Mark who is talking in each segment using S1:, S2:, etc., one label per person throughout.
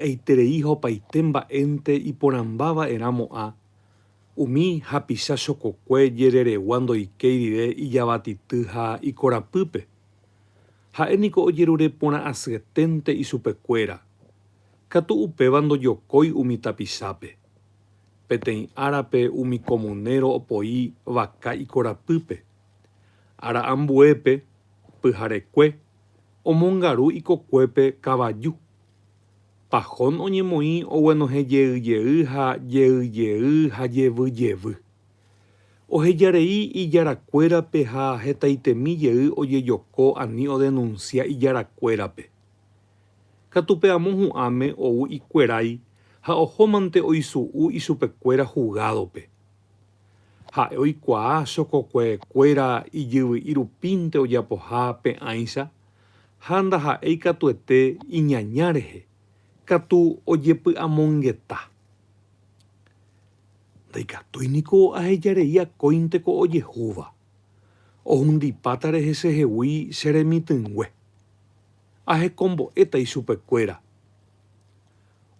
S1: eiterei hopaite mba'énte iporãmbáva eramo'ã umi hapicha chokokue jereregua ndoikéi rire ijavatity ha ikorapýpe. Ha'éniko ojerure porã asyeténte isupekuéra. Katu upéva ndojokói umi tapichápe. Peteĩ árape umi komonérõ opoi vaka ikorapýpe. Ára ambuépe, pyharekue, omongaru ikokuépe kavaju. Pahón oñemoĩ oguenohẽjeýjey ha jeýjey ha jevyjevy. Ohejarei ijarakuérape ha hetaitemi ojejoko ani odenuncia ijarakuérape. Katupe amo hu'ãme ou ikuerái ha ohómante oisu'u isupekuéra hugádope. Ha'e oikuaa chokokuekuéra ijyvy'i rupínte ojapoha pe'ãicha ha ndaha'éi katuete iñaña rehe, katu ojepy'amongeta. Ndaikatúiniko ahejarei akóinteko ojehúva. Ohundipáta rehe chehegui che remitỹngue. Ahekombo'éta isupekuéra.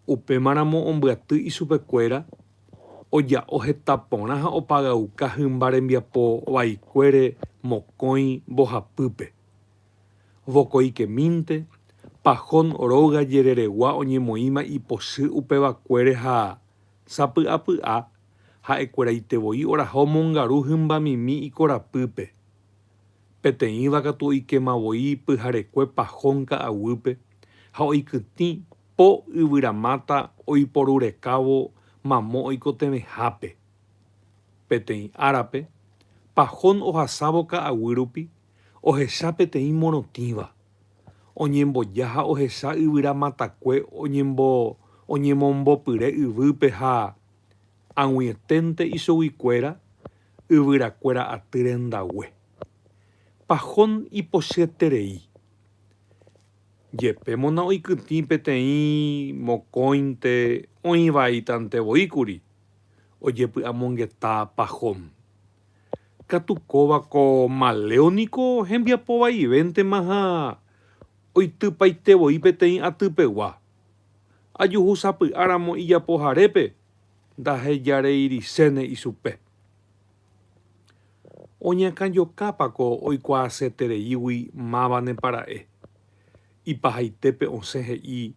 S1: Upémaramo ombyaty isupekuéra, oja'o heta porã ha opagauka hymba rembiapo vaikuére mokõi mbohapýpe. Vokoikemínte, pahón róga jereregua oñemoĩma ipochy upevakuére ha sapy'apy'a ha'ekuéraitevoi oraha omongaru hymbamimi ikorapýpe. Peteĩva katu oikemavoi pyharekue pahón ka'aguýpe ha oikytĩ po yvyramáta oiporurekávo mamo oikotemehápe. Peteĩ árape, pahón ohasávo ka'aguy rupi, ohecha peteĩ morotĩva. Oñemboja ha ohecha yvyramátakue oñemombopyre yvýpe ha ag̃uieténte ichoguikuéra yvyrakuéra aty rendague. Pahón ipochyeterei. Jepémona oikytĩ peteĩ mokõinte oĩvaitantevoíkuri ojepy'amongeta pahón. Katukóvako maleóniko hembiapo vaivéntema ha oitypaitevoi peteĩ atypegua. Ajuhusapy'áramo ijapoharépe ndahejareirisene isupe. Oñakãjokápako oikuaasetereígui máva nepara'e. Ipahaitépe osẽ he'i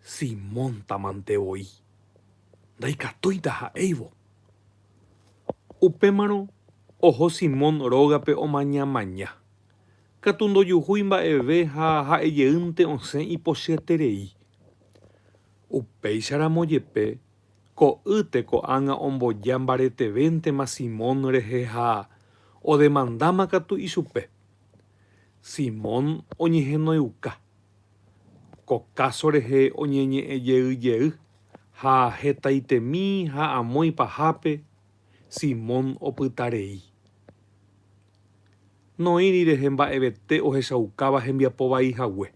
S1: Simón tamantevoi. Ndaikatúita ha'éivo. Upémarõ oho Simón rógape omañamaña. Katu ndojuhúi mba'eve ha ha'ejeýnte osẽ ipochyeterei. Upéicharamo jepe ko'ýte ko'ág̃a omboja mbaretevéntema Simón rehe ha odemandáma katu ichupe. Simón oñehẽnoiuka. Ko káso rehe oñeñe'ẽjeýjey ha hetaitemi ha amói pahápe Simón opytarei. Noíri rehe mba'evete ohechaukáva hembiapo vaihague.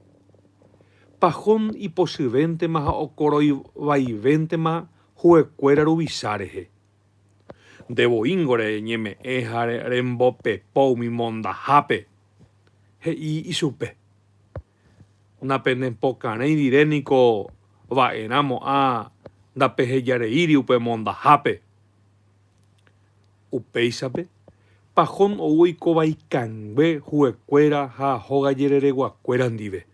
S1: Pahón ipochyvéntema ha okoroivaivéntema hu'ekuéra ruvicha rehe. Ndevoíngore ñeme'ẽ ha rembopepo umi mondahápe, he'i ichupe. Napenepokarãi riréniko va'erãmo'ã ndapehejareíri upe mondahápe. Upéichape, pahón ou oikovaikangue hu'ekuéra ha hóga jerereguakuéra ndive.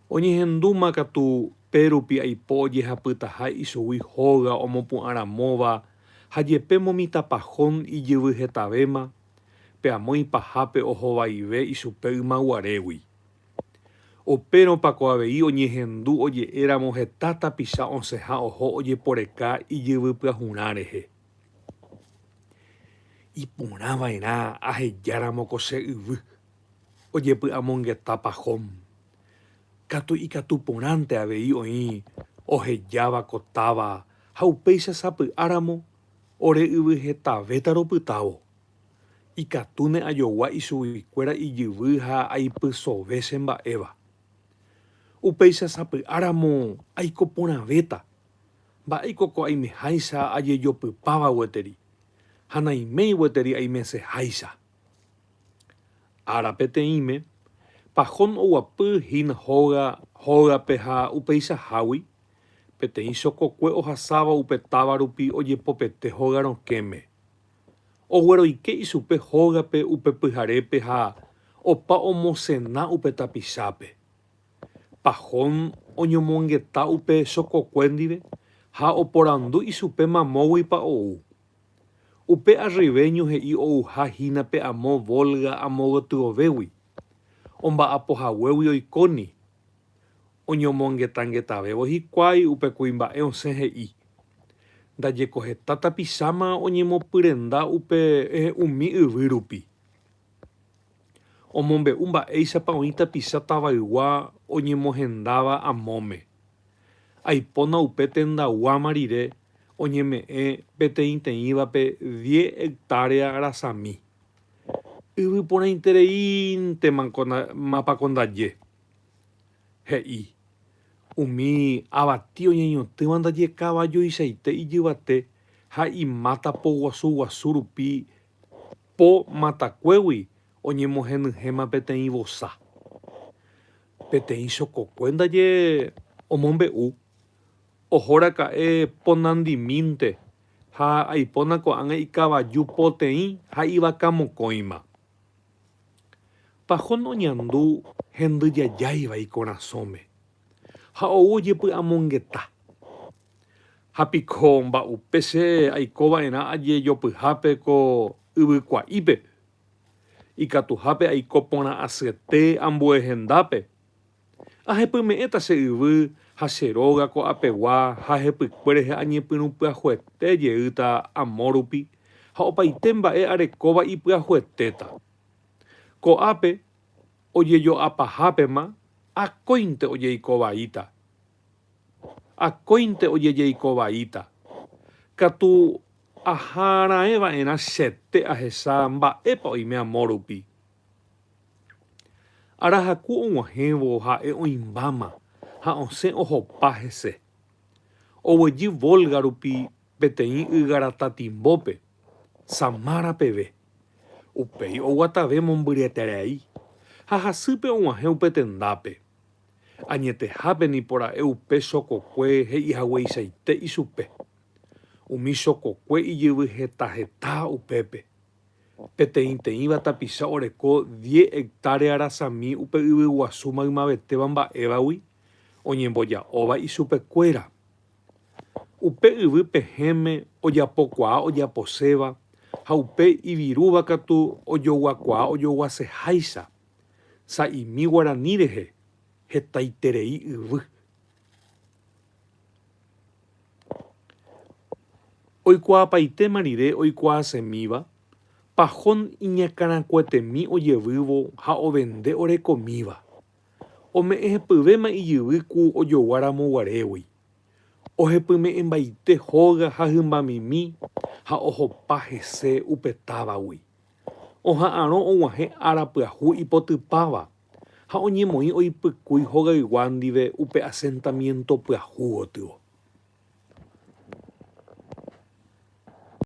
S1: Oñehendúma katu pérupi aipo ojehapytahái ichugui hóga omopu'ãramóva ha jepémo mitãpahón ijyvy hetavéma peamói pahápe ohovaive ichupe ymaguarégui. Upérõpako avei oñehendu oje'éramo heta tapicha osẽha oho ojeporeka ijyvy pyahurã rehe. Iporãva'erã ahejáramoko che yvy ojepy'amongeta pahón. Katu ikatu porãnte avei oĩ ohejáva kotáva ha upéicha sapy'áramo ore yvy hetavéta ropytávo. Ikatúne ajogua ichuguikuéra ijyvy ha aipysove che mba'éva. Upéicha sapy'áramo aiko porãvéta. Mba'éiko ko aimeháicha ajejopypáva gueteri. Ha naiméi gueteri aimeseháicha. Ára peteĩme, Pahón oguapy hína hógape ha upeichahágui peteĩ chokokue ohasáva upe táva rupi ojepopete hógarõkéme. Ogueroike ichupe hógape upe pyharépe ha opa omosẽna upe tapichápe. Pahón oñomongeta upe chokokue ndive ha oporandu ichupe mamóguipa ou. Upe arribeño he'i ouha hínape amo Volga amo gotyovégui. Omba'apohaguégui oikóni. Oñomongetangetaveve hikuái upe kuimba'e osẽ he'i. Ndajeko heta tapicháma oñemopyrenda upe umi yvy rupi. Omombe'u mba'éichapa oĩ tapicha tavaygua oñemohendáva amóme. Aipóna upe tendaguáma rire oñeme'ẽ peteĩteĩvape 10 hectárea rasami. Yvyporãitereíntemapa ndaje. He'i. Umi avati oñeñotỹva ndaje kavajuichaite ijyvate ha imáta po guasu rupi po matakuégui oñemohenyhẽma peteĩ vosa. Peteĩ chokokue ndaje omombe'u. Ohóraka'e ponandimínte ha aipóna ko'ág̃a ikavaju poteĩ ha ivaka mokõima. Pahón oñandu hendyjajáiva ikorasõme ha ou ojepy'amongeta. Hapiko mba'upe aikova'erã ajejopyhápe ko yvykua'ípe. Ikatuhápe aiko porã asyete ambuehendápe. Ahepyme'ẽta che yvy ha che róga ko'apegua ha hepykuérehe añepyrũpyahuete jeýta amo rupi ha opaite mba'e arekóva ipyahuetéta. Ko'ápe ojejoapahápema akóinte ojeikovaíta. Akóinte ojejeikovaíta. Katu ahárãeva'erã chéte ahecha mba'épa oime amo rupi. Arahaku og̃uahẽvo ha'e oĩmbáma ha osẽ ohopa hese. Oguejy Volga rupi peteĩ Ygarata Timbópe, Samára peve. Upéi oguatave mombyryetereí ha hasýpe og̃uahẽ upe tendápe. Añetehápe nipora'e upe chokokue he'ihagueichaite ichupe. Umi chokokue ijyvy heta upépe. Peteĩteĩva tapicha oreko 10 hectárea rasami upe yvyguasu maymavetéva mba'évagui oñemboja'óva ichupekuéra. Upe yvy pehẽme ojapokuaa ojaposéva ha upe ivirúva katu ojoguakuaa ojoguaseháicha. Sa'imi Guarani rehe hetaiterei yvy. Oikuaapaitéma rire oikuaasemíva, Pahón iñakãrakuetemi ojevývo ha ovende orekomíva. Ome'ẽ hepyvéma ijyvy ku ojoguaramoguarégui. Ohepyme'ẽmbaite hóga ha hymbamimi ha ohopa hese upe távagui. Oha'ãrõ og̃uahẽ ára pyahu ipotypáva ha oñemoĩ oipykúi hogaygua ndive upe asentamiento pyahu gotyo.